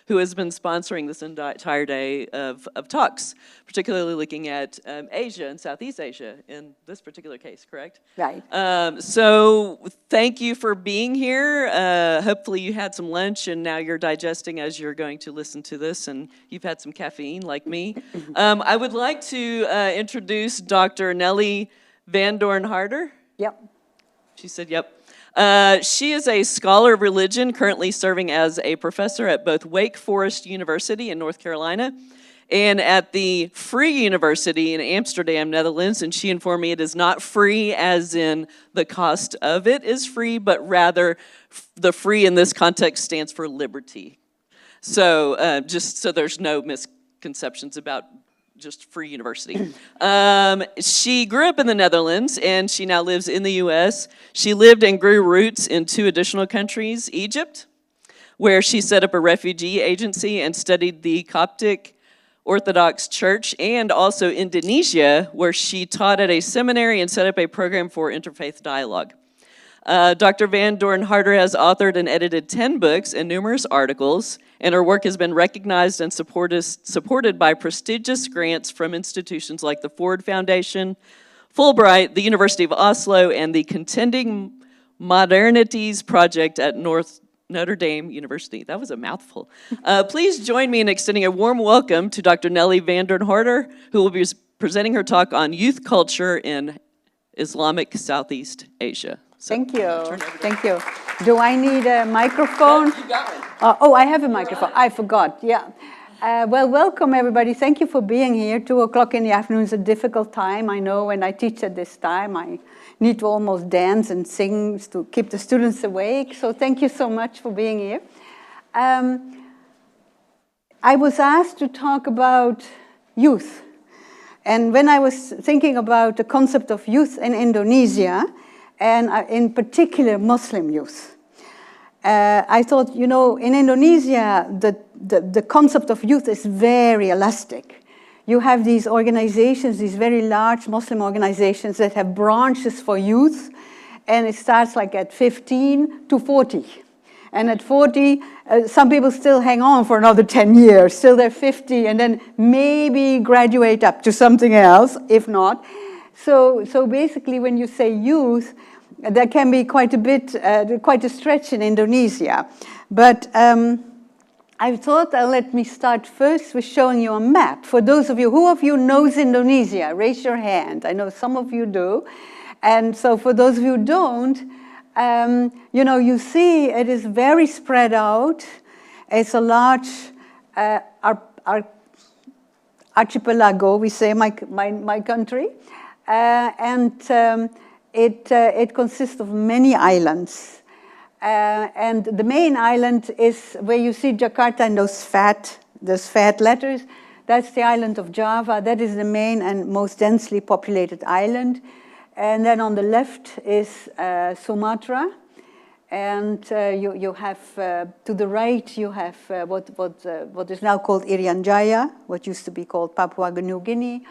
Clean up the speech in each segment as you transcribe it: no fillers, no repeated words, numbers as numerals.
who has been sponsoring this entire day of talks, particularly looking at Asia and Southeast Asia in this particular case, correct? Right. So thank you for being here. Hopefully you had some lunch and now you're digesting as you're going to listen to this, and you've had some caffeine like me. I would like to introduce Dr. Nelly Van Doorn-Harder. Yep. She said, yep. She is a scholar of religion, currently serving as a professor at both Wake Forest University in North Carolina and at the Free University in Amsterdam, Netherlands. And she informed me it is not free as in the cost of it is free, but rather the free in this context stands for liberty. So just so there's no misconceptions about just free university. She grew up in the Netherlands, and she now lives in the U.S. She lived and grew roots in 2 additional countries, Egypt, where she set up a refugee agency and studied the Coptic Orthodox Church, and also Indonesia, where she taught at a seminary and set up a program for interfaith dialogue. Dr. Van Doorn-Harder has authored and edited 10 books and numerous articles, and her work has been recognized and supported by prestigious grants from institutions like the Ford Foundation, Fulbright, the University of Oslo, and the Contending Modernities Project at Notre Dame University. That was a mouthful. Please join me in extending a warm welcome to Dr. Nelly Van Doorn-Harder, who will be presenting her talk on youth culture in Islamic Southeast Asia. So, thank you. Thank you. Do I need a microphone? No, you got one. Oh, I have a microphone. I forgot. Yeah. Well, welcome everybody. Thank you for being here. 2 o'clock in the afternoon is a difficult time. I know when I teach at this time, I need to almost dance and sing to keep the students awake. So thank you so much for being here. I was asked to talk about youth. And when I was thinking about the concept of youth in Indonesia, and in particular Muslim youth, I thought, you know, in Indonesia, the concept of youth is very elastic. You have these organizations, these very large Muslim organizations that have branches for youth, and it starts like at 15 to 40. And at 40, some people still hang on for another 10 years, till they're 50, and then maybe graduate up to something else, if not. So basically, when you say youth, there can be quite a stretch in Indonesia. But I thought let me start first with showing you a map. For those of you, who of you knows Indonesia? Raise your hand. I know some of you do. And so for those of you who don't, you know, you see it is very spread out. It's a large archipelago, we say, my country. It consists of many islands. And the main island is where you see Jakarta and those fat letters. That's the island of Java. That is the main and most densely populated island. And then on the left is Sumatra. And you have, to the right, you have what is now called Irian Jaya, what used to be called Papua New Guinea.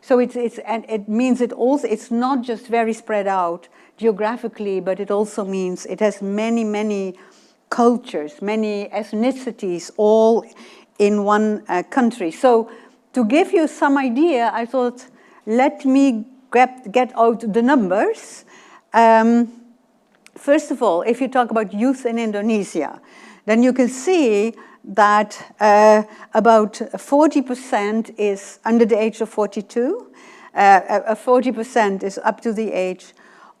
So it means it's not just very spread out geographically, but it also means it has many, many cultures, many ethnicities, all in one country. So to give you some idea, I thought, let me get out the numbers. First of all, if you talk about youth in Indonesia, then you can see that about 40% is under the age of 42, 40% is up to the age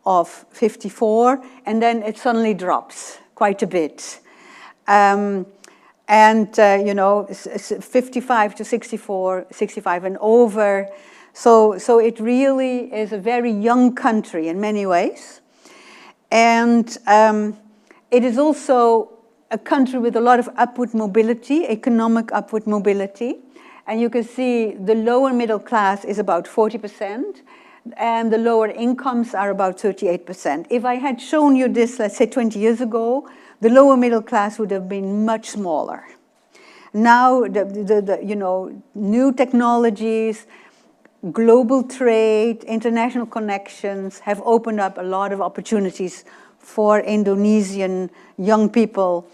of 54, and then it suddenly drops quite a bit. You know, 55 to 64, 65 and over. So it really is a very young country in many ways. And it is also a country with a lot of upward mobility, economic upward mobility. And you can see the lower middle class is about 40%, and the lower incomes are about 38%. If I had shown you this, let's say 20 years ago, the lower middle class would have been much smaller. Now, you know, new technologies, global trade, international connections have opened up a lot of opportunities for Indonesian young people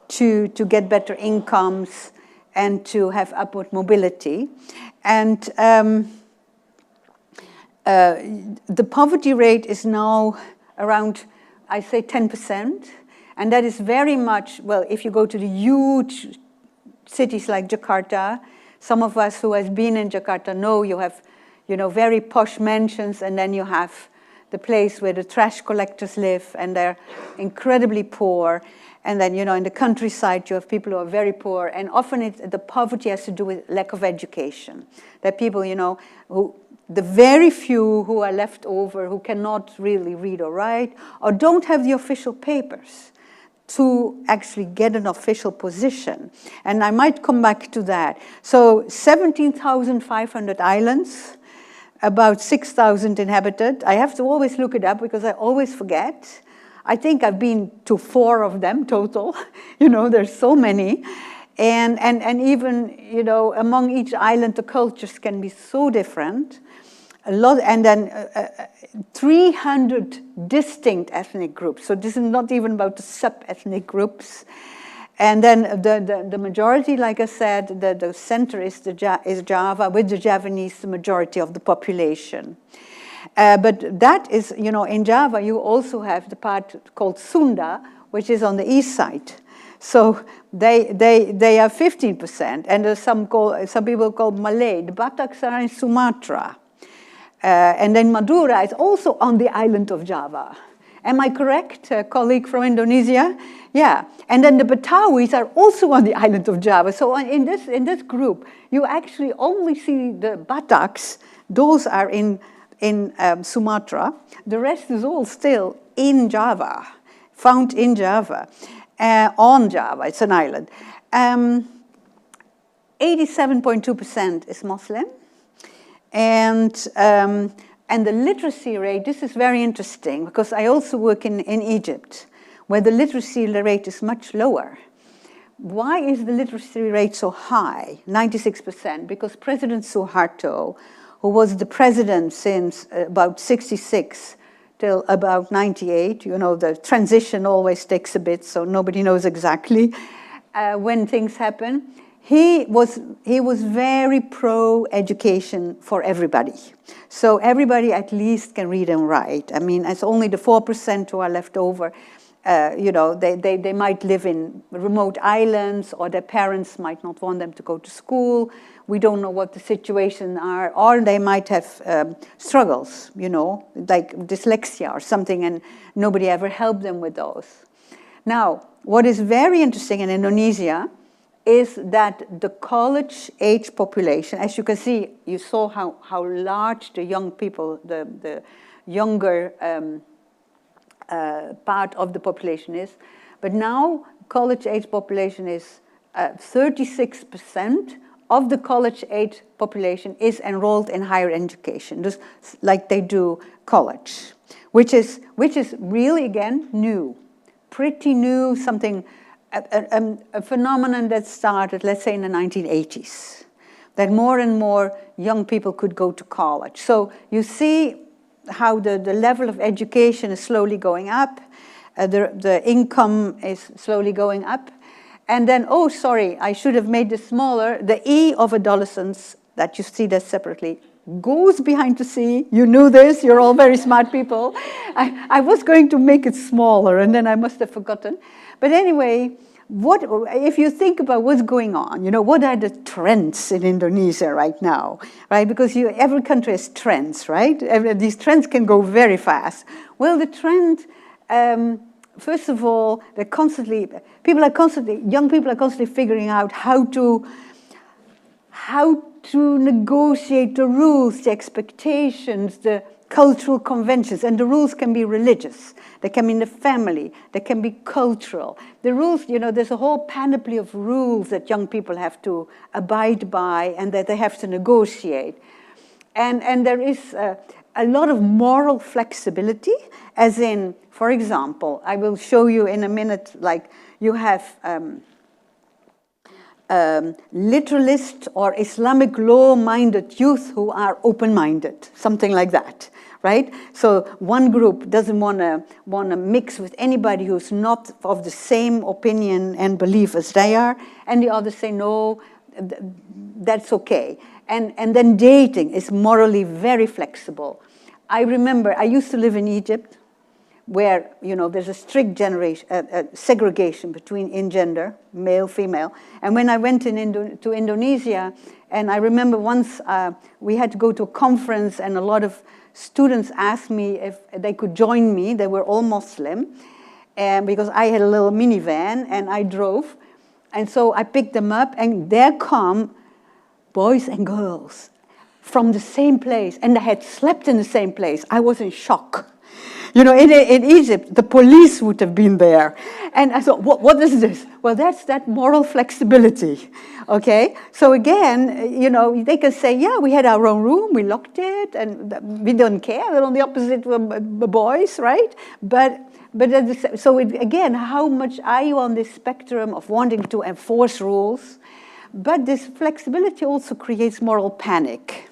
to get better incomes and to have upward mobility. And the poverty rate is now around, I say 10%, and that is very much, well, if you go to the huge cities like Jakarta, some of us who has been in Jakarta know you have, you know, very posh mansions, and then you have the place where the trash collectors live, and they're incredibly poor. And then, you know, in the countryside, you have people who are very poor, and often the poverty has to do with lack of education. That people, you know, the very few who are left over, who cannot really read or write, or don't have the official papers to actually get an official position. And I might come back to that. So 17,500 islands, about 6,000 inhabited. I have to always look it up because I always forget. I think I've been to 4 of them total. You know, there's so many. And even, you know, among each island, the cultures can be so different. A lot, and then 300 distinct ethnic groups. So this is not even about the sub-ethnic groups. And then the majority, like I said, the center is Java, with the Javanese, the majority of the population. But that is, you know, in Java, you also have the part called Sunda, which is on the east side. So they are 15%, and there's some people call Malay. The Bataks are in Sumatra. And then Madura is also on the island of Java. Am I correct, a colleague from Indonesia? Yeah. And then the Batawis are also on the island of Java. So in this group, you actually only see the Bataks. Those are in Sumatra. The rest is all still in Java, found in Java, on Java. It's an island. 87.2% is Muslim. And the literacy rate, this is very interesting, because I also work in Egypt, where the literacy rate is much lower. Why is the literacy rate so high, 96%? Because President Suharto, who was the president since about 66 till about 98, you know, the transition always takes a bit, so nobody knows exactly when things happen. He was very pro-education for everybody. So everybody at least can read and write. I mean, it's only the 4% who are left over. You know, they might live in remote islands, or their parents might not want them to go to school. We don't know what the situation are, or they might have struggles, you know, like dyslexia or something, and nobody ever helped them with those. Now, what is very interesting in Indonesia is that the college-age population, as you can see, you saw how large the young people, the younger part of the population is. But now, college-age population is 36% of the college-age population is enrolled in higher education, just like they do college, which is really, again, new, pretty new, something. A phenomenon that started, let's say, in the 1980s, that more and more young people could go to college. So you see how the level of education is slowly going up, the income is slowly going up, and then, oh, sorry, I should have made this smaller, the E of adolescence, that you see that separately, goes behind the C. You knew this, you're all very smart people. I was going to make it smaller, and then I must have forgotten. But anyway, if you think about what's going on, you know, what are the trends in Indonesia right now, right? Because every country has trends, right? These trends can go very fast. Well, the trend, first of all, young people are constantly figuring out how to negotiate the rules, the expectations, the cultural conventions, and the rules can be religious, they can be in the family, they can be cultural. The rules, you know, there's a whole panoply of rules that young people have to abide by and that they have to negotiate. And there is a lot of moral flexibility, as in, for example, I will show you in a minute, like you have literalist or Islamic law-minded youth who are open-minded, something like that, right? So one group doesn't want to mix with anybody who's not of the same opinion and belief as they are, and the others say, no, that's okay. And then dating is morally very flexible. I remember, I used to live in Egypt, where, you know, there's a strict segregation in gender, male, female. And when I went to Indonesia, and I remember once we had to go to a conference, and a lot of students asked me if they could join me. They were all Muslim, and because I had a little minivan, and I drove. And so I picked them up, and there come boys and girls from the same place, and they had slept in the same place. I was in shock. You know, in Egypt, the police would have been there. And I thought, what is this? Well, that's that moral flexibility, okay? So again, you know, they can say, yeah, we had our own room, we locked it, and we don't care. They're on the opposite boys, right? But so again, how much are you on this spectrum of wanting to enforce rules? But this flexibility also creates moral panic.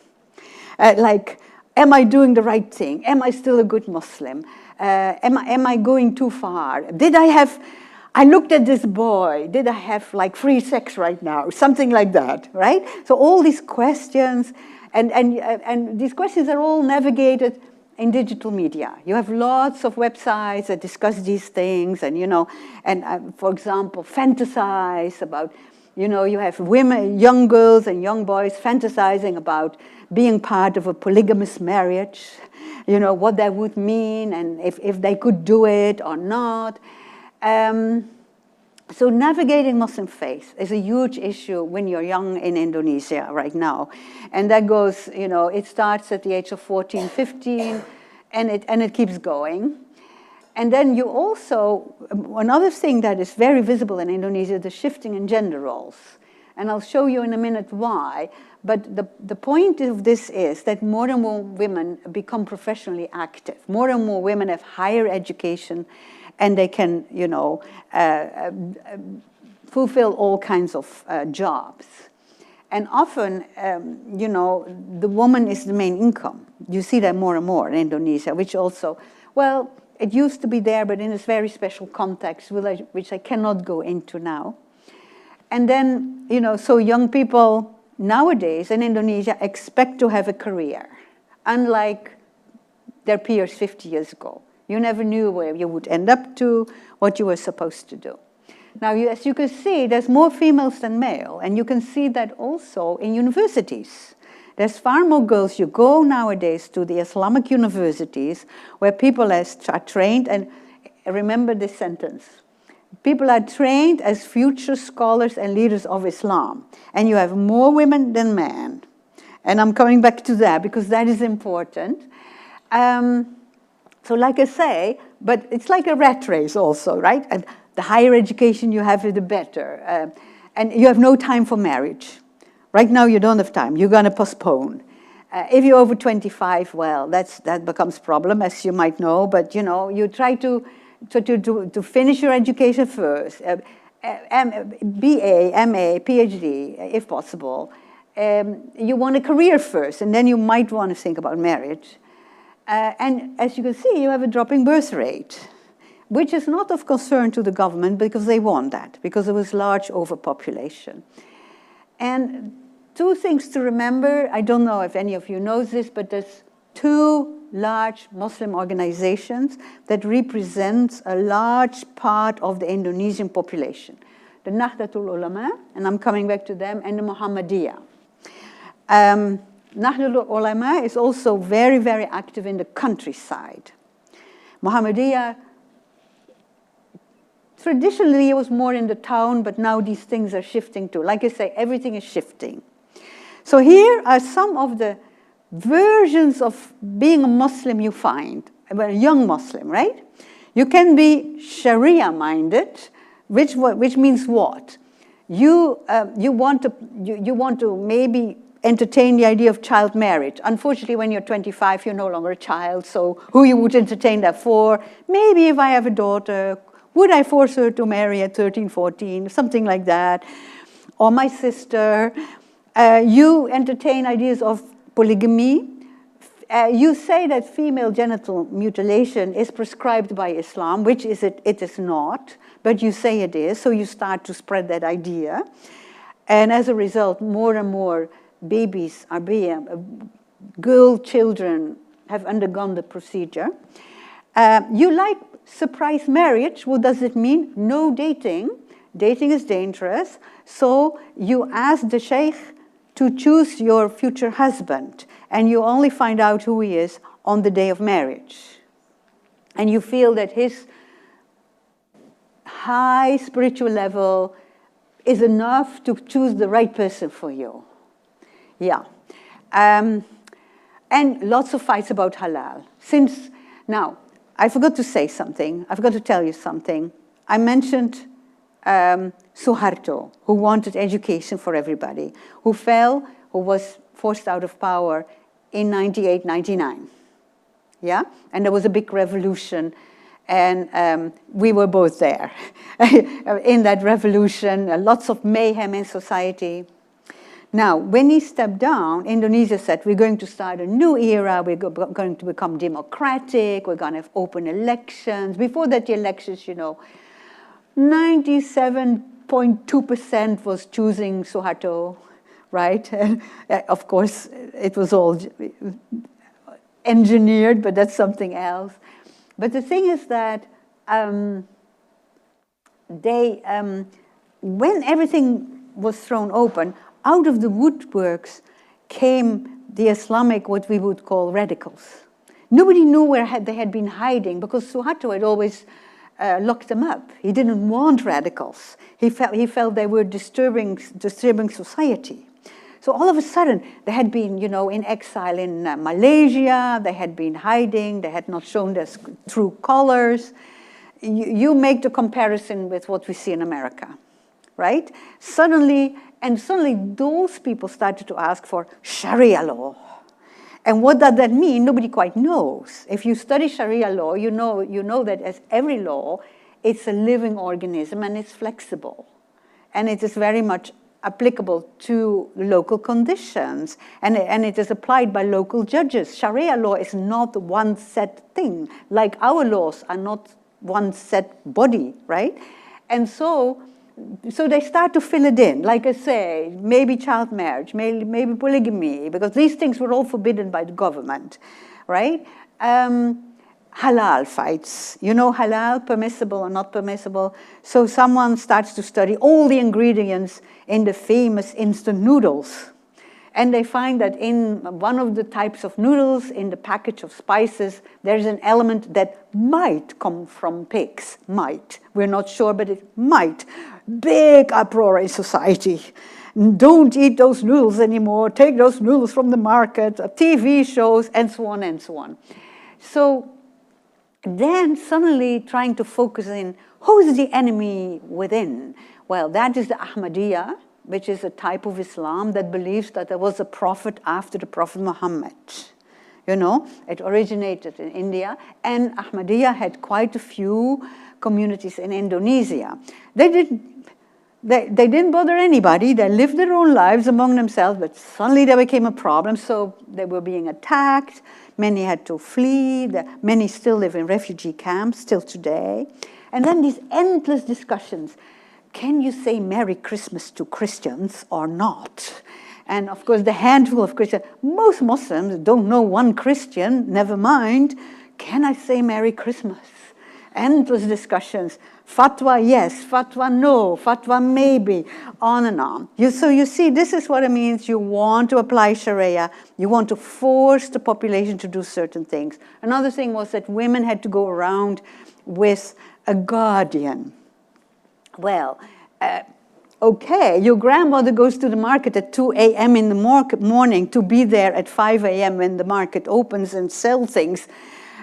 Like, am I doing the right thing? Am I still a good Muslim? Am I going too far? I looked at this boy, did I have like free sex right now? Something like that, right? So all these questions, and these questions are all navigated in digital media. You have lots of websites that discuss these things, and, you know, and for example, fantasize about, you know, you have women, young girls and young boys fantasizing about being part of a polygamous marriage, you know, what that would mean, and if they could do it or not. So navigating Muslim faith is a huge issue when you're young in Indonesia right now. And that goes, you know, it starts at the age of 14, 15, and it keeps going. And then you also, another thing that is very visible in Indonesia, the shifting in gender roles. And I'll show you in a minute why. But the point of this is that more and more women become professionally active. More and more women have higher education, and they can, you know, fulfill all kinds of jobs. And often, you know, the woman is the main income. You see that more and more in Indonesia, which also, well, it used to be there, but in this very special context, which I cannot go into now. And then, you know, so young people nowadays in Indonesia expect to have a career, unlike their peers 50 years ago. You never knew where you would end up to, what you were supposed to do. Now, as you can see, there's more females than male, and you can see that also in universities. There's far more girls. You go nowadays to the Islamic universities where people are trained, and remember this sentence, people are trained as future scholars and leaders of Islam, and you have more women than men. And I'm coming back to that because that is important. So like I say, but it's like a rat race also, right? And the higher education you have, the better. And you have no time for marriage. Right now you don't have time. You're going to postpone. If you're over 25, well, that becomes a problem, as you might know. But, you know, you try to finish your education first. BA, MA, PhD, if possible. You want a career first, and then you might want to think about marriage. And as you can see, you have a dropping birth rate, which is not of concern to the government because they want that, because there was large overpopulation. And two things to remember, I don't know if any of you knows this, but there's two large Muslim organizations that represent a large part of the Indonesian population. The Nahdlatul Ulama, and I'm coming back to them, and the Muhammadiyah. Nahdlatul Ulama is also very, very active in the countryside. Muhammadiyah, traditionally it was more in the town, but now these things are shifting too. Like I say, everything is shifting. So here are some of the versions of being a Muslim you find, a young Muslim, right? You can be Sharia-minded, which means what? You want to maybe entertain the idea of child marriage. Unfortunately, when you're 25, you're no longer a child, so who you would entertain that for? Maybe if I have a daughter, would I force her to marry at 13, 14, something like that? or my sister. You entertain ideas of polygamy. You say that female genital mutilation is prescribed by Islam, which is it is not, but you say it is, so you start to spread that idea. And as a result, more and more babies are being, girl children have undergone the procedure. You like surprise marriage. What does it mean? No dating. Dating is dangerous. So you ask the sheikh to choose your future husband, and you only find out who he is on the day of marriage. And you feel that his high spiritual level is enough to choose the right person for you. Yeah. And lots of fights about halal. Now, I forgot to say something. I forgot to tell you something. I mentioned Suharto, who wanted education for everybody, who was forced out of power in 98, 99. Yeah? And there was a big revolution, and we were both there. In that revolution, lots of mayhem in society. Now, when he stepped down, Indonesia said, we're going to start a new era, we're going to become democratic, we're going to have open elections. Before that, the elections, 97.2% was choosing Suharto, right? Of course, it was all engineered, but that's something else. But the thing is that when everything was thrown open, out of the woodworks came the Islamic, what we would call radicals. Nobody knew where they had been hiding, because Suharto had always locked them up. He didn't want radicals. He felt they were disturbing society. So all of a sudden, they had been, in exile in Malaysia. They had been hiding. They had not shown their true colors. You make the comparison with what we see in America, right? Suddenly those people started to ask for Sharia law. And what does that mean? Nobody quite knows. If you study Sharia law, you know that as every law, it's a living organism and it's flexible. And it is very much applicable to local conditions. And it is applied by local judges. Sharia law is not one set thing, like our laws are not one set body, right? And so they start to fill it in, like I say, maybe child marriage, maybe polygamy, because these things were all forbidden by the government, right? Halal fights, halal, permissible or not permissible. So someone starts to study all the ingredients in the famous instant noodles. And they find that in one of the types of noodles, in the package of spices, there's an element that might come from pigs. Might. We're not sure, but it might. Big uproar in society. Don't eat those noodles anymore. Take those noodles from the market. TV shows, and so on and so on. So then suddenly trying to focus in, who is the enemy within? Well, that is the Ahmadiyya, which is a type of Islam that believes that there was a prophet after the Prophet Muhammad. It originated in India, and Ahmadiyya had quite a few communities in Indonesia. They didn't bother anybody. They lived their own lives among themselves, but suddenly there became a problem, so they were being attacked. Many had to flee. Many still live in refugee camps, still today. And then these endless discussions. Can you say Merry Christmas to Christians or not? And of course, the handful of Christians, most Muslims don't know one Christian, never mind. Can I say Merry Christmas? Endless discussions. Fatwa, yes. Fatwa, no. Fatwa, maybe. On and on. So you see, this is what it means. You want to apply Sharia. You want to force the population to do certain things. Another thing was that women had to go around with a guardian. Well, okay, your grandmother goes to the market at 2 a.m. in the morning to be there at 5 a.m. when the market opens and sell things.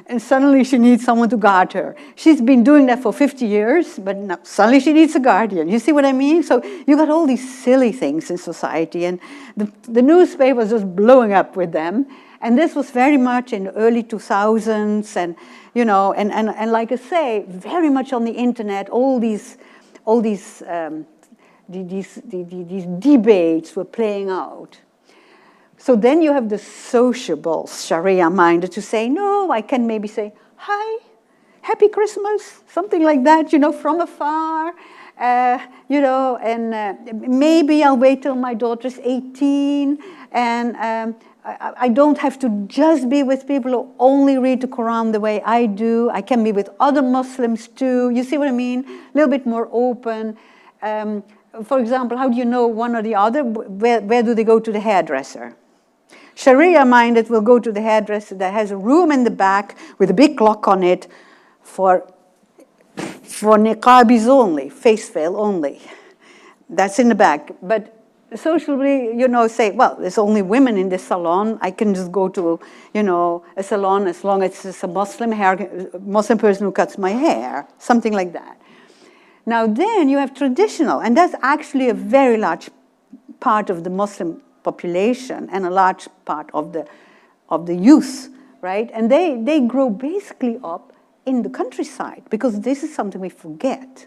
And suddenly she needs someone to guard her. She's been doing that for 50 years, but now suddenly she needs a guardian. You see what I mean? So you got all these silly things in society, and the newspaper was just blowing up with them. And this was very much in the early 2000s, and and like I say, very much on the internet, all these these debates were playing out. So then you have the sociable Sharia-minded to say, no, I can maybe say, hi, happy Christmas, something like that, from afar, and maybe I'll wait till my daughter's 18, and I don't have to just be with people who only read the Quran the way I do. I can be with other Muslims too. You see what I mean? A little bit more open. For example, how do you know one or the other? Where do they go to the hairdresser? Sharia-minded will go to the hairdresser that has a room in the back with a big clock on it for niqabis only, face veil only. That's in the back. But socially, say, well, there's only women in this salon. I can just go to, a salon as long as it's a Muslim person who cuts my hair, something like that. Now then you have traditional, and that's actually a very large part of the Muslim population and a large part of the youth, right? And they grow basically up in the countryside, because this is something we forget.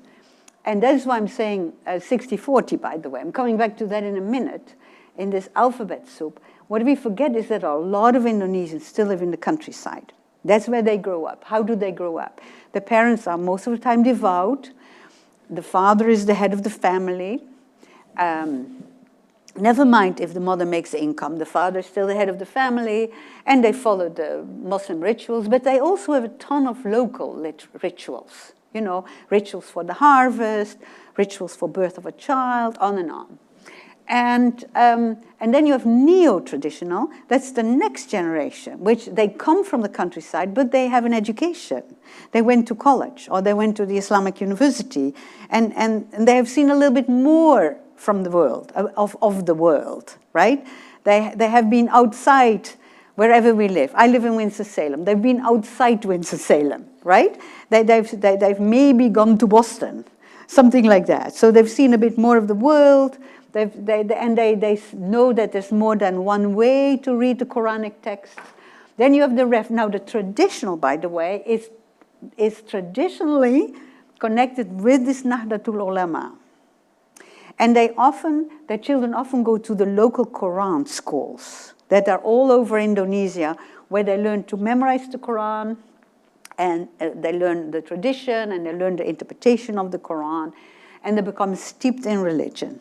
And that is why I'm saying 60-40, by the way. I'm coming back to that in a minute, in this alphabet soup. What we forget is that a lot of Indonesians still live in the countryside. That's where they grow up. How do they grow up? The parents are most of the time devout. The father is the head of the family. Never mind if the mother makes the income, the father is still the head of the family, and they follow the Muslim rituals, but they also have a ton of local rituals, rituals for the harvest, rituals for birth of a child, on and on. And then you have neo-traditional, that's the next generation, which they come from the countryside, but they have an education. They went to college, or they went to the Islamic university, and they have seen a little bit more from the world, of the world, right? They have been outside wherever we live. I live in Winston-Salem. They've been outside Winston-Salem, right? They've maybe gone to Boston, something like that. So they've seen a bit more of the world, they know that there's more than one way to read the Quranic text. Then you have now the traditional, by the way, is traditionally connected with this Nahdlatul Ulama. And their children often go to the local Quran schools that are all over Indonesia, where they learn to memorize the Quran, and they learn the tradition, and they learn the interpretation of the Quran, and they become steeped in religion.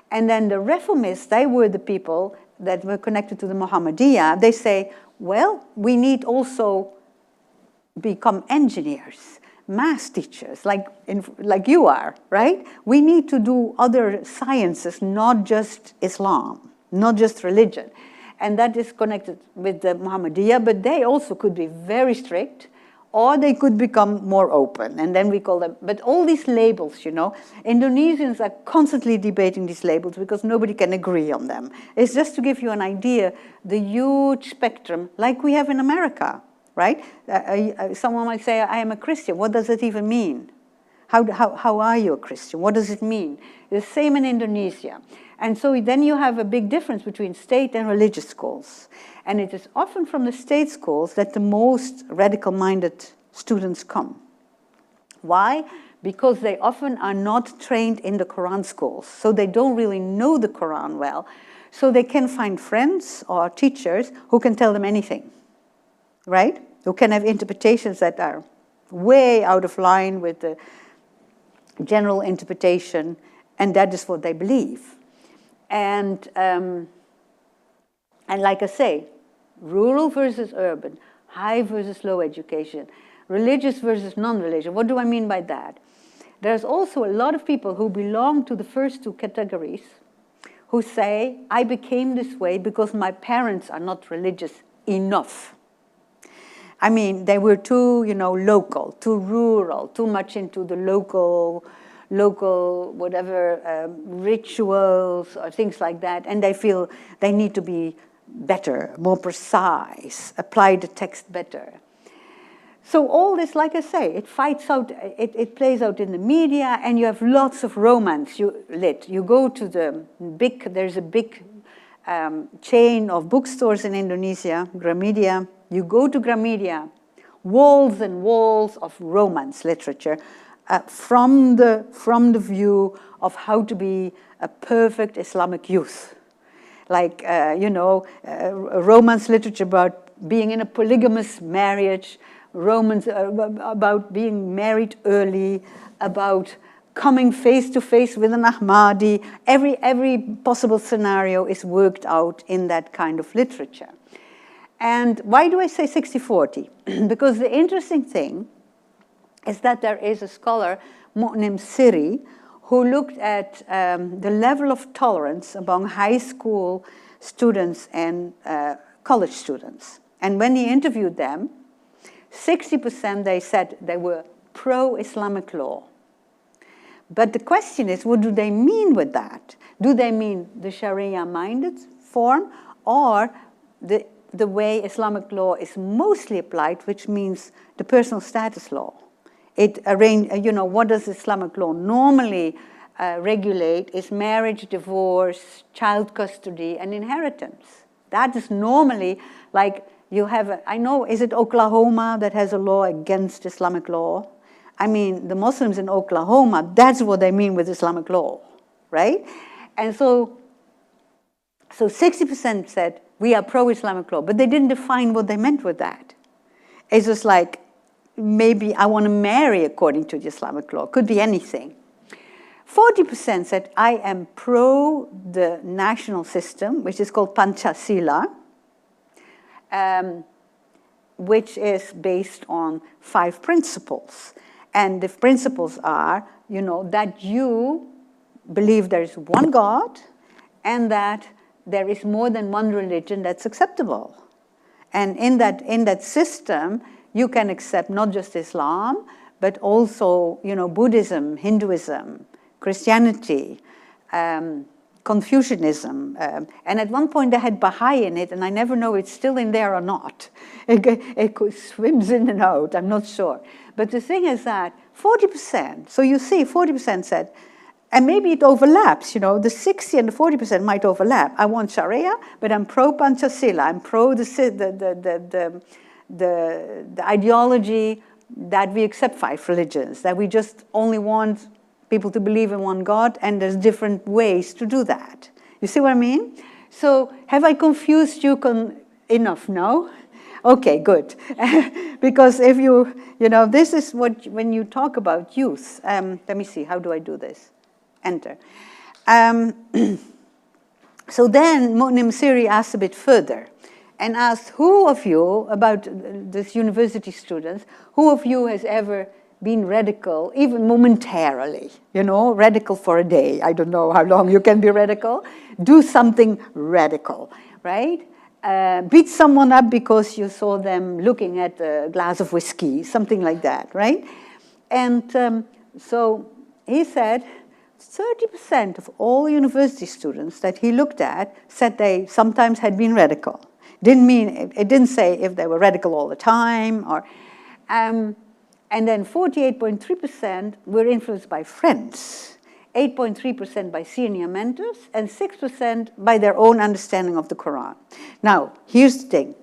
And then the reformists, they were the people that were connected to the Muhammadiyah. They say, well, we need also become engineers, math teachers, like you are, right? We need to do other sciences, not just Islam, not just religion. And that is connected with the Muhammadiyah, but they also could be very strict, or they could become more open, and then we call them, but all these labels, Indonesians are constantly debating these labels because nobody can agree on them. It's just to give you an idea, the huge spectrum, like we have in America, right? Someone might say, I am a Christian. What does it even mean? How are you a Christian? What does it mean? The same in Indonesia. And so then you have a big difference between state and religious schools. And it is often from the state schools that the most radical-minded students come. Why? Because they often are not trained in the Quran schools, so they don't really know the Quran well. So they can find friends or teachers who can tell them anything, right? Who can have interpretations that are way out of line with the general interpretation, and that is what they believe. And like I say, rural versus urban, high versus low education, religious versus non-religious. What do I mean by that? There's also a lot of people who belong to the first two categories who say, I became this way because my parents are not religious enough. I mean, they were too, local, too rural, too much into the local whatever, rituals or things like that, and they feel they need to be better, more precise, apply the text better. So all this, like I say, it fights out, it plays out in the media, and you have lots of romance lit. You go to there's a big chain of bookstores in Indonesia, Gramedia. You go to Gramedia, walls and walls of romance literature. from the view of how to be a perfect Islamic youth. Like, Romance literature about being in a polygamous marriage, Romans about being married early, about coming face to face with an Ahmadi. Every possible scenario is worked out in that kind of literature. And why do I say 60-40? Because the interesting thing is that there is a scholar, Mu'nim Siri, who looked at the level of tolerance among high school students and college students. And when he interviewed them, 60% they said they were pro-Islamic law. But the question is, what do they mean with that? Do they mean the Sharia-minded form, or the way Islamic law is mostly applied, which means the personal status law? What does Islamic law normally regulate is marriage, divorce, child custody, and inheritance. That is normally, like, you have, is it Oklahoma that has a law against Islamic law? I mean, the Muslims in Oklahoma, that's what they mean with Islamic law, right? And so 60% said, we are pro-Islamic law, but they didn't define what they meant with that. It's just like, maybe I want to marry according to the Islamic law. Could be anything. 40% said, I am pro the national system, which is called Panchasila, which is based on 5 principles. And the principles are, that you believe there is one God and that there is more than one religion that's acceptable. And in that system, you can accept not just Islam, but also, Buddhism, Hinduism, Christianity, Confucianism. And at one point they had Baha'i in it, and I never know if it's still in there or not. It swims in and out, I'm not sure. But the thing is that 40%, so you see 40% said, and maybe it overlaps, the 60 and the 40% might overlap. I want Sharia, but I'm pro-Panchasila, I'm pro the ideology that we accept 5 religions, that we just only want people to believe in one God, and there's different ways to do that. You see what I mean? So have I confused you enough now? Okay, good. Because if this is what, when you talk about youth, let me see, how do I do this? Enter. So then Mu'nim Siri asked a bit further and asked, who of you, about this university students, who of you has ever been radical, even momentarily, radical for a day. I don't know how long you can be radical. Do something radical, right? Beat someone up because you saw them looking at a glass of whiskey, something like that, right? And so he said 30% of all university students that he looked at said they sometimes had been radical. It didn't say if they were radical all the time, or and then 48.3% were influenced by friends, 8.3% by senior mentors, and 6% by their own understanding of the Quran. Now, here's the thing.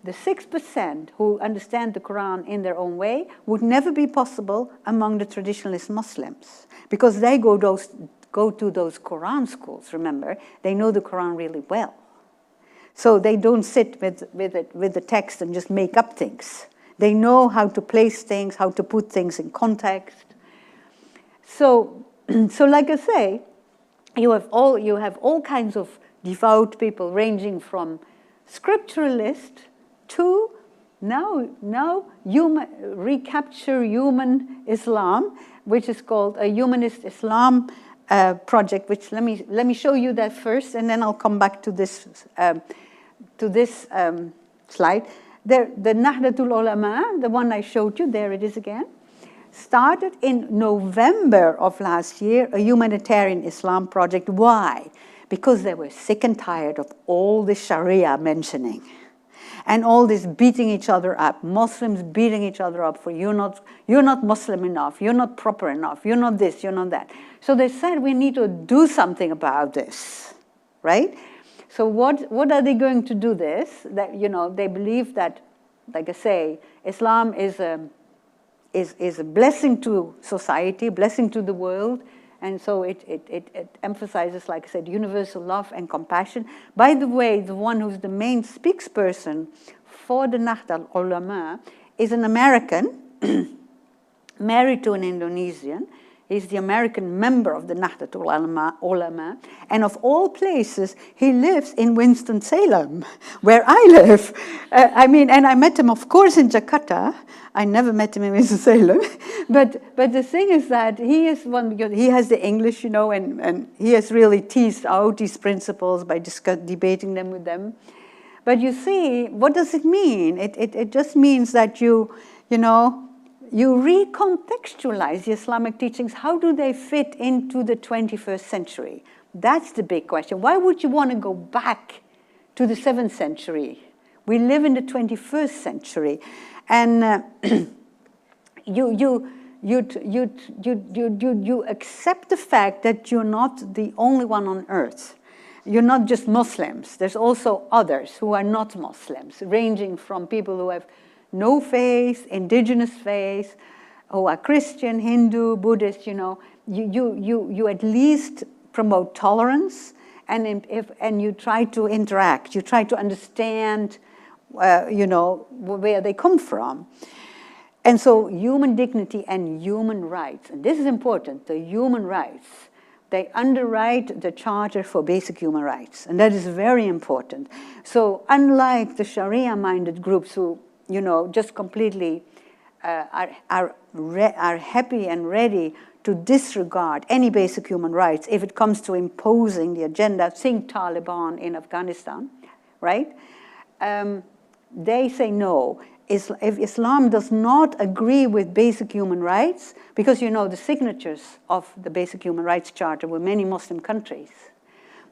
The 6% who understand the Quran in their own way would never be possible among the traditionalist Muslims, because they go to those Quran schools, remember. They know the Quran really well. So they don't sit with the text and just make up things. They know how to place things, how to put things in context. So like I say, you have all kinds of devout people, ranging from scripturalist to now recapture human Islam, which is called a humanist Islam project. Which let me show you that first, and then I'll come back to this slide. The Nahdlatul Ulama, the one I showed you, there it is again, started in November of last year, a humanitarian Islam project. Why? Because they were sick and tired of all the Sharia mentioning and all this beating each other up, Muslims beating each other up for you're not Muslim enough, you're not proper enough, you're not this, you're not that. So they said we need to do something about this, right? So what are they going to do this? That they believe that, like I say, Islam is is a blessing to society, blessing to the world. And so it emphasizes, like I said, universal love and compassion. By the way, the one who's the main spokesperson for the Nahdlatul Ulama is an American married to an Indonesian. He's the American member of the Nahdlatul Ulama. And of all places, he lives in Winston-Salem, where I live. And I met him, of course, in Jakarta. I never met him in Winston-Salem. But the thing is that he is one, because he has the English, and he has really teased out these principles by debating them with them. But you see, what does it mean? It just means that you recontextualize the Islamic teachings. How do they fit into the 21st century? That's the big question. Why would you want to go back to the 7th century? We live in the 21st century. And you accept the fact that you're not the only one on earth. You're not just Muslims. There's also others who are not Muslims, ranging from people who have no faith, indigenous faith, who are Christian, Hindu, Buddhist. You at least promote tolerance, and you try to interact. You try to understand, where they come from. And so human dignity and human rights, and this is important, the human rights, they underwrite the Charter for Basic Human Rights, and that is very important. So unlike the Sharia-minded groups who, just completely are happy and ready to disregard any basic human rights if it comes to imposing the agenda, think Taliban in Afghanistan, right? They say no. If Islam does not agree with basic human rights, because the signatures of the Basic Human Rights Charter were many Muslim countries,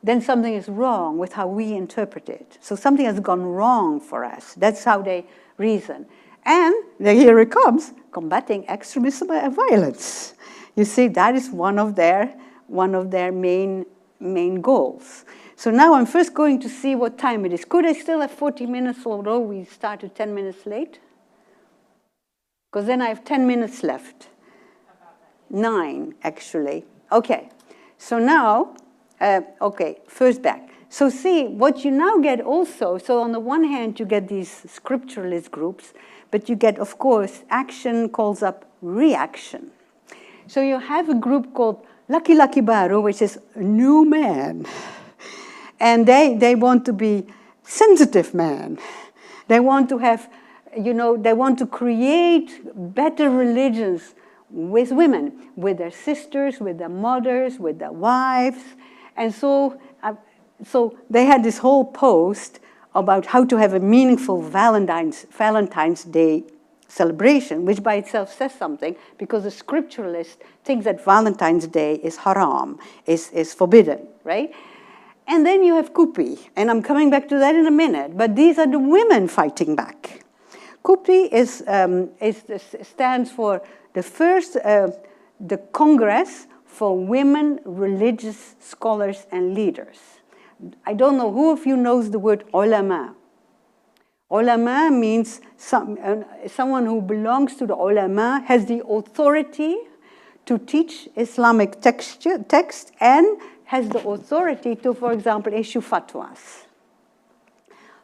then something is wrong with how we interpret it. So something has gone wrong for us. That's how they reason. And here it comes, combating extremism and violence. You see, that is one of their main goals. So now I'm first going to see what time it is. Could I still have 40 minutes, although we started 10 minutes late? Because then I have 10 minutes left. 9, actually. Okay. So now, first back. So see, what you now get also, so on the one hand, you get these scripturalist groups, but you get, of course, action calls up reaction. So you have a group called Laki-Laki Baru, which is new man. And they want to be sensitive men. They want to have, they want to create better religions with women, with their sisters, with their mothers, with their wives. And so they had this whole post about how to have a meaningful Valentine's Day celebration, which by itself says something, because the scripturalist thinks that Valentine's Day is haram, is forbidden, right? And then you have Kupi, and I'm coming back to that in a minute, but these are the women fighting back. Kupi stands for the Congress for Women Religious Scholars and Leaders. I don't know who of you knows the word ulama. Ulama means someone who belongs to the ulama, has the authority to teach Islamic text and has the authority to, for example, issue fatwas.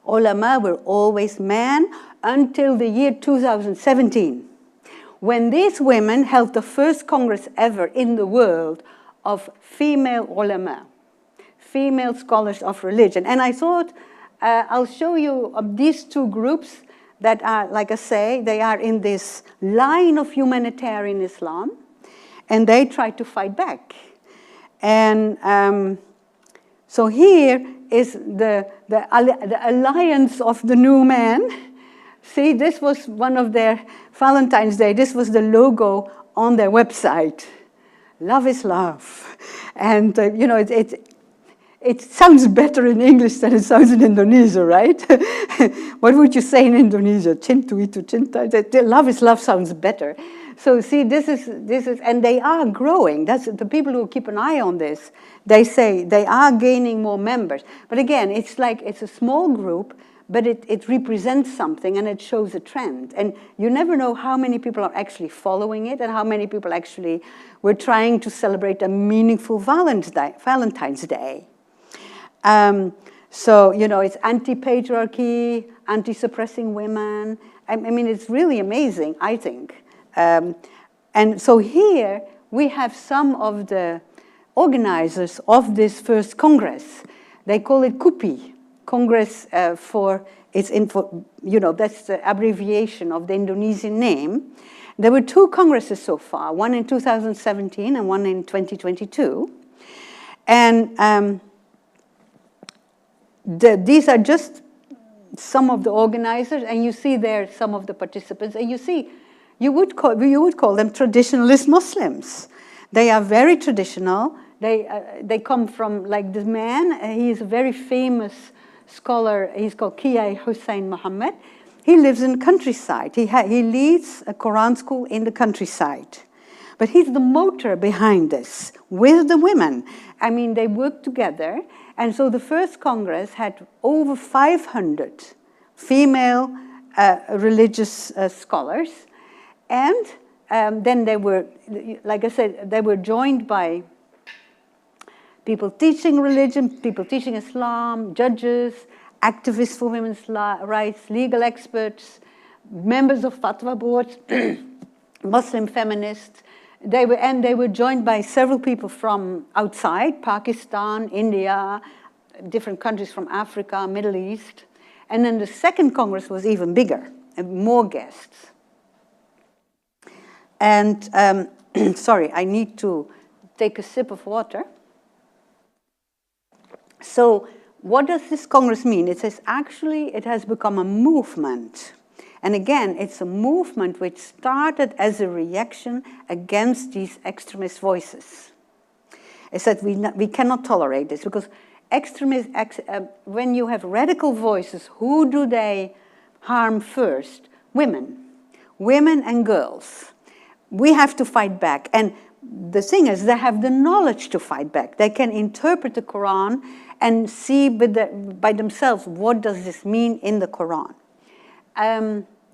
Ulama were always men until the year 2017, when these women held the first congress ever in the world of female ulama, female scholars of religion. And I thought I'll show you these two groups that are, like I say, they are in this line of humanitarian Islam, and they try to fight back. And so here is the alliance of the new man. See, this was one of their Valentine's Day. This was the logo on their website. Love is love. And, it sounds better in English than it sounds in Indonesia, right? What would you say in Indonesia? Cintu itu cinta. Love is love sounds better. So see, this is, and they are growing. That's the people who keep an eye on this. They say they are gaining more members. But again, it's a small group, but it represents something and it shows a trend. And you never know how many people are actually following it and how many people actually were trying to celebrate a meaningful Valentine's Day. So, you know, it's anti-patriarchy, anti-suppressing women. I mean, it's really amazing, I think. And so here we have some of the organizers of this first Congress. They call it KUPI, Congress you know, that's the abbreviation of the Indonesian name. There were 2 congresses so far, one in 2017 and one in 2022. And these are just some of the organizers, and you see there some of the participants, and you see, you would call them traditionalist Muslims. They are very traditional. They come from, like this man, he is a very famous scholar, he's called Kiai Hussein Muhammad. He lives in the countryside. He leads a Quran school in the countryside. But he's the motor behind this, with the women. I mean, they work together. And so the first Congress had over 500 female religious scholars. And then they were, like I said, they were joined by people teaching religion, people teaching Islam, judges, activists for women's rights, legal experts, members of fatwa boards, Muslim feminists. They were joined by several people from outside, Pakistan, India, different countries from Africa, Middle East. And then the second Congress was even bigger, and more guests. And, sorry, I need to take a sip of water. So what does this Congress mean? It says actually it has become a movement. And again, it's a movement which started as a reaction against these extremist voices. It said we cannot tolerate this because when you have radical voices, who do they harm first? Women. Women and girls. We have to fight back. And the thing is, they have the knowledge to fight back. They can interpret the Quran and see by themselves what does this mean in the Quran.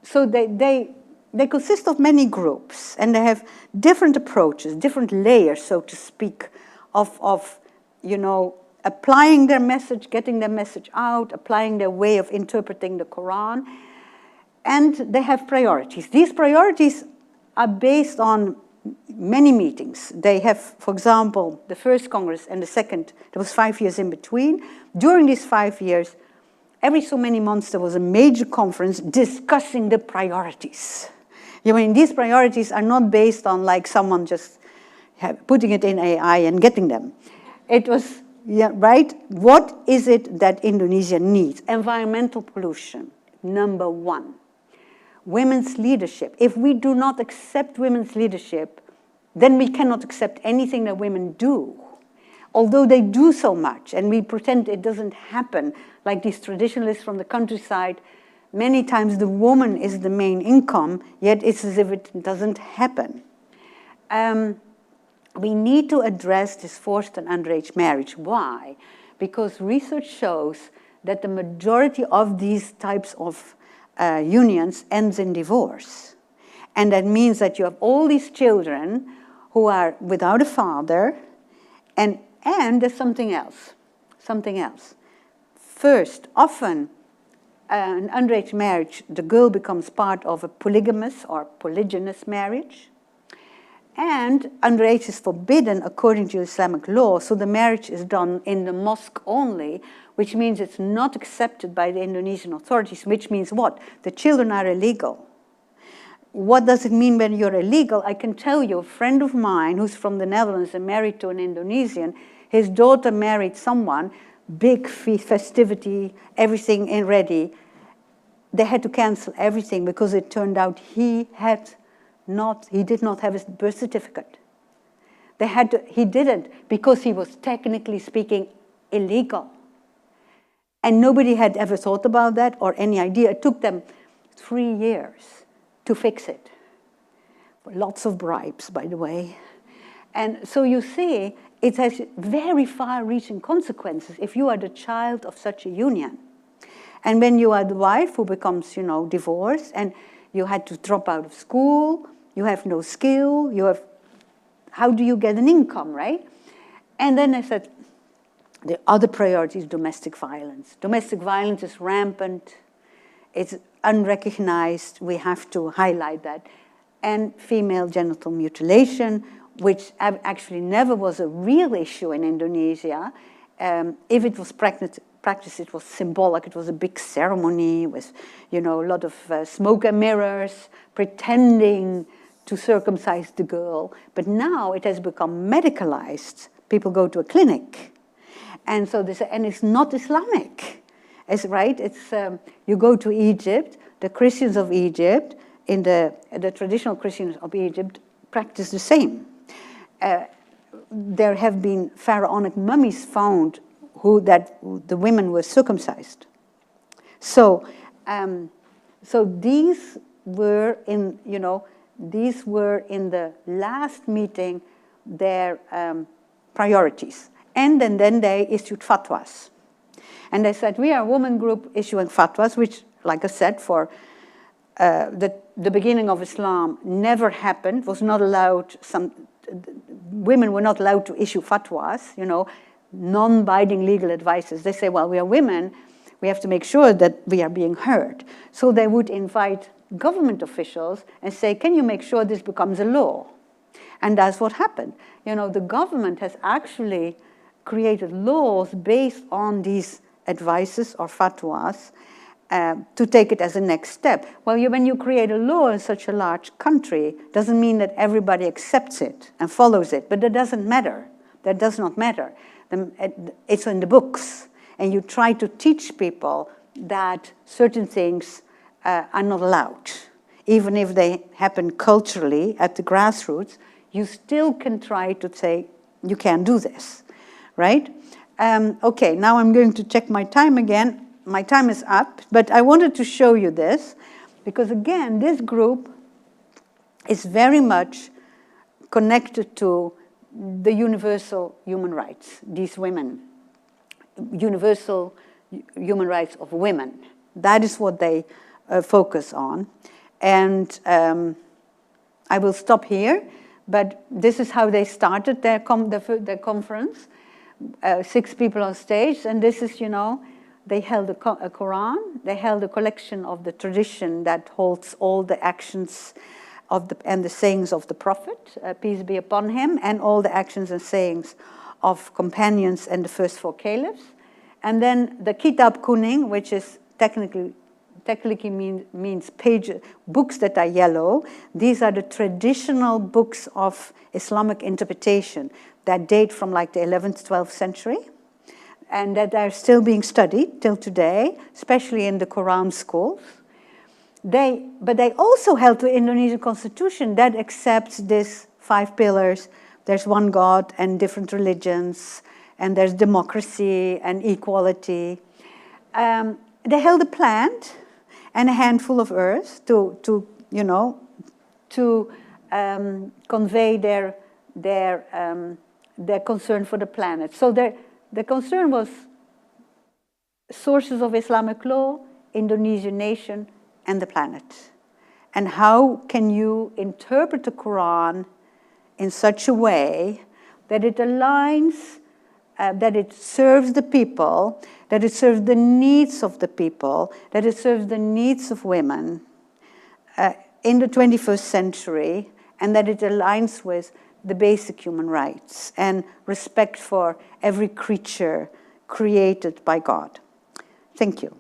So they consist of many groups, and they have different approaches, different layers, so to speak, of you know, applying their message, getting their message out, applying their way of interpreting the Quran. And they have priorities. These priorities are based on many meetings. They have, for example, the first Congress and the second, there was 5 years in between. During these 5 years, every so many months there was a major conference discussing the priorities. You mean, these priorities are not based on like someone just putting it in AI and getting them. It was, yeah, right? What is it that Indonesia needs? Environmental pollution, number 1. Women's leadership. If we do not accept women's leadership, then we cannot accept anything that women do. Although they do so much, and we pretend it doesn't happen, like these traditionalists from the countryside, many times the woman is the main income, yet it's as if it doesn't happen. We need to address this forced and underage marriage. Why? Because research shows that the majority of these types of unions ends in divorce. And that means that you have all these children who are without a father, and there's something else. First, often an underage marriage, the girl becomes part of a polygamous or polygynous marriage. And underage is forbidden according to Islamic law, so the marriage is done in the mosque only, which means it's not accepted by the Indonesian authorities, which means what? The children are illegal. What does it mean when you're illegal? I can tell you, a friend of mine who's from the Netherlands and married to an Indonesian, his daughter married someone, big festivity, everything ready. They had to cancel everything because it turned out he did not have his birth certificate. He didn't because he was technically speaking illegal. And nobody had ever thought about that or any idea. It took them 3 years to fix it. Lots of bribes, by the way. And so you see, it has very far-reaching consequences if you are the child of such a union. And when you are the wife who becomes, divorced, and you had to drop out of school, you have no skill, how do you get an income, right? And then I said, the other priority is domestic violence. Domestic violence is rampant. It's unrecognized. We have to highlight that. And female genital mutilation, which actually never was a real issue in Indonesia. If it was practiced, it was symbolic. It was a big ceremony with, a lot of smoke and mirrors, pretending to circumcise the girl. But now it has become medicalized. People go to a clinic. And so and it's not Islamic. It's right. It's you go to Egypt. The Christians of Egypt, in the traditional Christians of Egypt, practice the same. There have been pharaonic mummies found that the women were circumcised. So these were in the last meeting their priorities. And then they issued fatwas. And they said, we are a woman group issuing fatwas, which, like I said, for the beginning of Islam never happened, was not allowed. Women were not allowed to issue fatwas, non-binding legal advices. They say, well, we are women, we have to make sure that we are being heard. So they would invite government officials and say, can you make sure this becomes a law? And that's what happened. The government has actually created laws based on these advices or fatwas to take it as a next step. Well, when you create a law in such a large country, doesn't mean that everybody accepts it and follows it, but that doesn't matter. That does not matter. It's in the books, and you try to teach people that certain things are not allowed. Even if they happen culturally at the grassroots, you still can try to say, you can't do this. Right? Okay, now I'm going to check my time again. My time is up, but I wanted to show you this because, again, this group is very much connected to the universal human rights, these women, universal human rights of women. That is what they focus on. And I will stop here, but this is how they started their conference. 6 people on stage, and this is, they held a Quran, they held a collection of the tradition that holds all the actions and the sayings of the Prophet, peace be upon him, and all the actions and sayings of companions and the first 4 caliphs. And then the Kitab Kuning, which is technically means books that are yellow. These are the traditional books of Islamic interpretation that date from like the 11th, 12th century, and that are still being studied till today, especially in the Quran schools. But they also held the Indonesian constitution that accepts these 5 pillars. There's one God and different religions, and there's democracy and equality. They held a plant and a handful of earth to convey their concern for the planet. So the concern was sources of Islamic law, Indonesian nation, and the planet. And how can you interpret the Quran in such a way that it aligns, that it serves the people, that it serves the needs of the people, that it serves the needs of women in the 21st century, and that it aligns with the basic human rights and respect for every creature created by God. Thank you.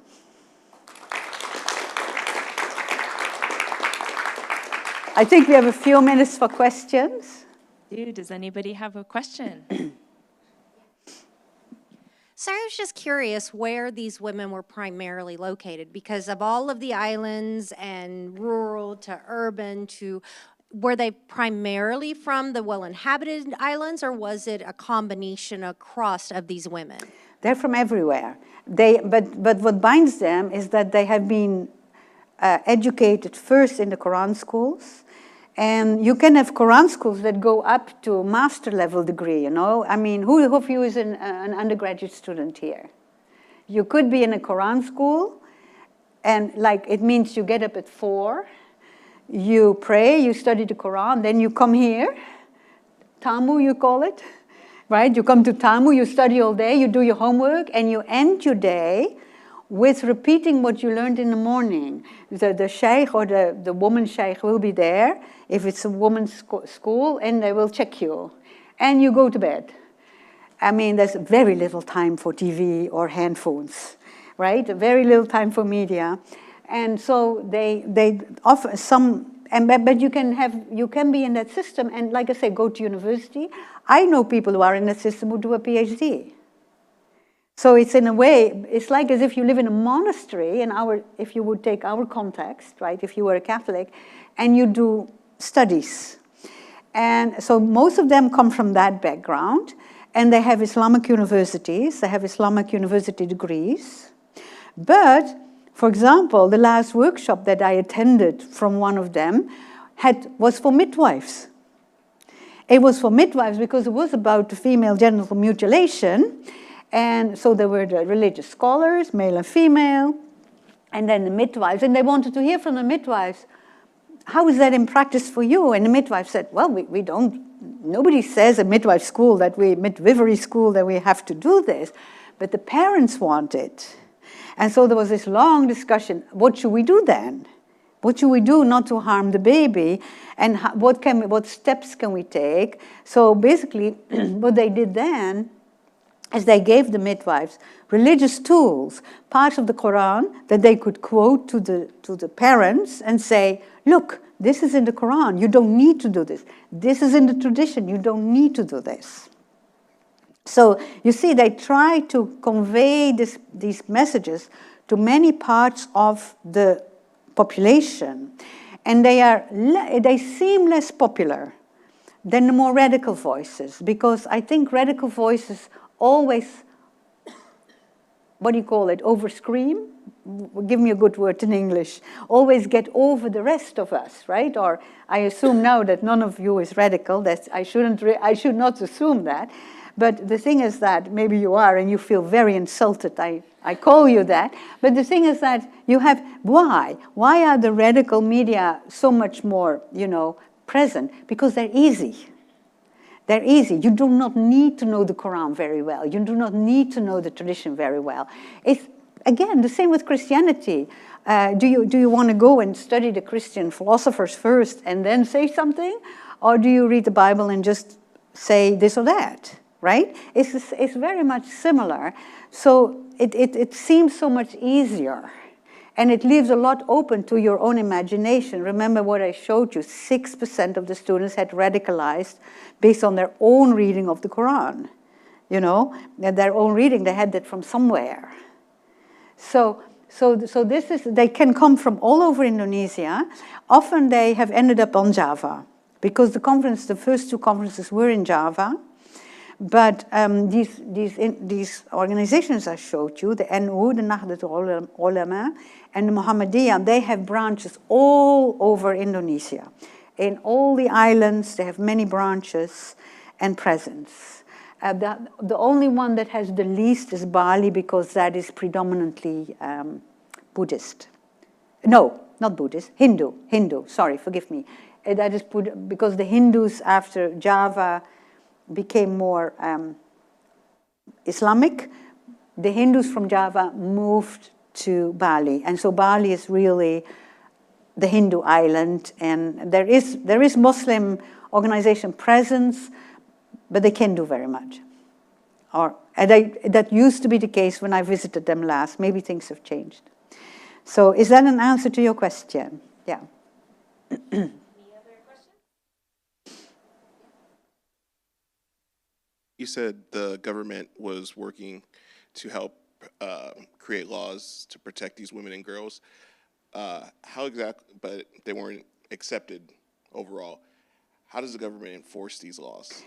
I think we have a few minutes for questions. Does anybody have a question? So I was just curious where these women were primarily located, because of all of the islands and rural to urban to, were they primarily from the well-inhabited islands, or was it a combination across of these women? They're from everywhere. But what binds them is that they have been educated first in the Quran schools. And you can have Quran schools that go up to master level degree, I mean, who of you is an undergraduate student here? You could be in a Quran school And like, it means you get up at 4, you pray, you study the Quran, then you come here, Tamu you call it, right? You come to Tamu, you study all day, you do your homework, and you end your day with repeating what you learned in the morning. The sheikh or the woman sheikh will be there, if it's a woman's school, and they will check you. And you go to bed. I mean, there's very little time for TV or handphones, right? Very little time for media. And so they offer some, but you can be in that system, and like I say, go to university. I know people who are in that system who do a PhD. So it's in a way, it's like as if you live in a monastery, if you would take our context, right, if you were a Catholic, and you do studies. And so most of them come from that background, and they have Islamic universities, they have Islamic university degrees. But, for example, the last workshop that I attended from one of them was for midwives. It was for midwives because it was about female genital mutilation. And so there were the religious scholars, male and female, and then the midwives. And they wanted to hear from the midwives, how is that in practice for you? And the midwife said, well, we don't, nobody says at midwife school midwifery school that we have to do this, but the parents want it. And so there was this long discussion, what should we do then? What should we do not to harm the baby? And what steps can we take? So basically, what they did then is they gave the midwives religious tools, parts of the Quran that they could quote to the parents and say, look, this is in the Quran, you don't need to do this. This is in the tradition, you don't need to do this. So you see, they try to convey these messages to many parts of the population, and they seem less popular than the more radical voices, because I think radical voices always, what do you call it, over-scream? Give me a good word in English. Always get over the rest of us, right? Or I assume now that none of you is radical. I should not assume that. But the thing is that maybe you are and you feel very insulted. I call you that. But the thing is that you have, why? Why are the radical media so much more, present? Because they're easy. They're easy. You do not need to know the Quran very well. You do not need to know the tradition very well. It's, again, the same with Christianity. Do you want to go and study the Christian philosophers first and then say something? Or do you read the Bible and just say this or that, right? It's very much similar. So it seems so much easier. And it leaves a lot open to your own imagination. Remember what I showed you, 6% of the students had radicalized based on their own reading of the Quran. Their own reading, they had that from somewhere. So this is, they can come from all over Indonesia. Often they have ended up on Java, because the first 2 conferences were in Java. But these organizations I showed you, the NU, the Nahdlatul Ulama, and the Muhammadiyah, they have branches all over Indonesia. In all the islands, they have many branches and presence. The only one that has the least is Bali, because that is predominantly Buddhist. No, not Buddhist, Hindu, sorry, forgive me. That is because the Hindus after Java became more Islamic. The Hindus from Java moved to Bali, and so Bali is really the Hindu island, and there is Muslim organization presence, but they can't do very much. That used to be the case when I visited them last. Maybe things have changed. So is that an answer to your question? Yeah. You said the government was working to help create laws to protect these women and girls. How exactly, but they weren't accepted overall. How does the government enforce these laws?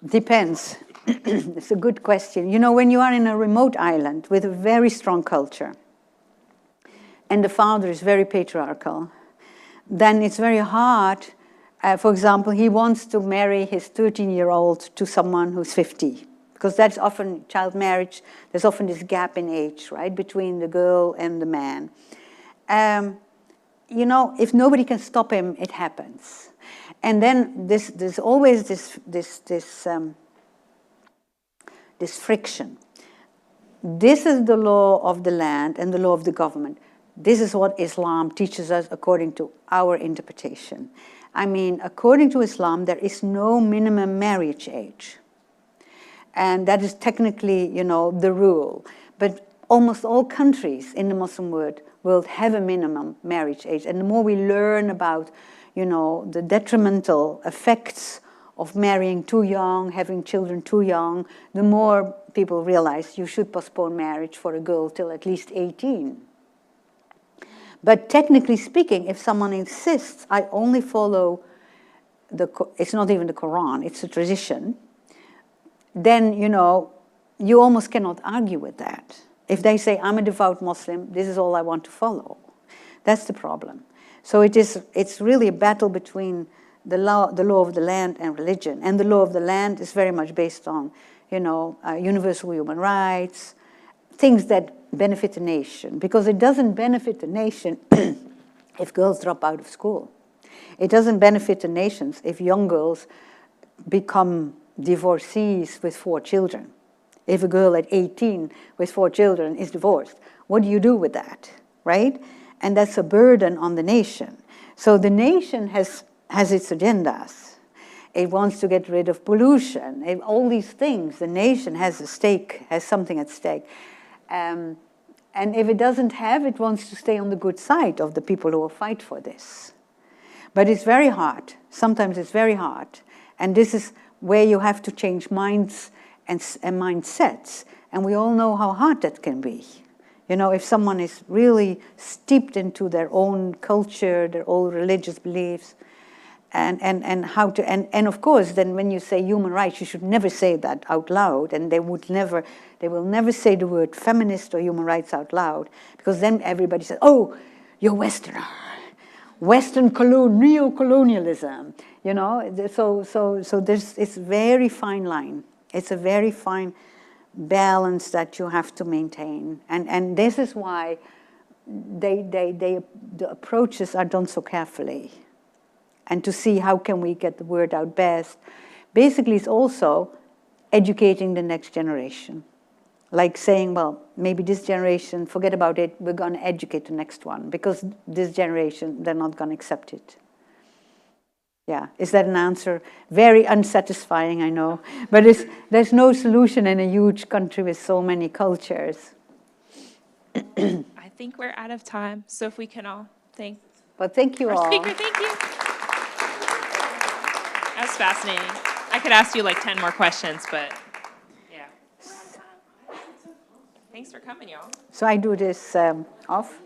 Depends. It's a good question. When you are in a remote island with a very strong culture, and the father is very patriarchal, then it's very hard. For example, he wants to marry his 13-year-old to someone who's 50, because that's often child marriage. There's often this gap in age, right, between the girl and the man. You know, if nobody can stop him, it happens. And then there's always this friction. This is the law of the land and the law of the government. This is what Islam teaches us according to our interpretation. I mean, according to Islam, there is no minimum marriage age. And that is technically, you know, the rule. But almost all countries in the Muslim world have a minimum marriage age. And the more we learn about, you know, the detrimental effects of marrying too young, having children too young, the more people realize you should postpone marriage for a girl till at least 18. But technically speaking, if someone insists, I only follow it's not even the Quran, it's a tradition, then, you know, you almost cannot argue with that. If they say, I'm a devout Muslim, this is all I want to follow. That's the problem. So it's really a battle between the law of the land and religion. And the law of the land is very much based on, you know, universal human rights, things that benefit the nation. Because it doesn't benefit the nation if girls drop out of school. It doesn't benefit the nations if young girls become divorcees with 4 children. If a girl at 18 with 4 children is divorced, what do you do with that, right? And that's a burden on the nation. So the nation has its agendas. It wants to get rid of pollution. All these things, the nation has something at stake. And if it doesn't have, it wants to stay on the good side of the people who will fight for this. But it's very hard. Sometimes it's very hard. And this is where you have to change minds and mindsets. And we all know how hard that can be. You know, if someone is really steeped into their own culture, their own religious beliefs, and of course, then when you say human rights, you should never say that out loud, and they will never say the word feminist or human rights out loud, because then everybody says, oh, you're Westerner, Western neo-colonialism, you know. So it's a very fine line. It's a very fine balance that you have to maintain, and this is why the approaches are done so carefully, and to see how can we get the word out best. Basically, it's also educating the next generation, like saying, well, maybe this generation, forget about it, we're going to educate the next one, because this generation, they're not going to accept it. Yeah, is that an answer? Very unsatisfying, I know. But there's no solution in a huge country with so many cultures. I think we're out of time, so if we can all thank Well, thank you our all. speaker. Thank you. That was fascinating. I could ask you like 10 more questions, but yeah. Thanks for coming, y'all. So I do this off.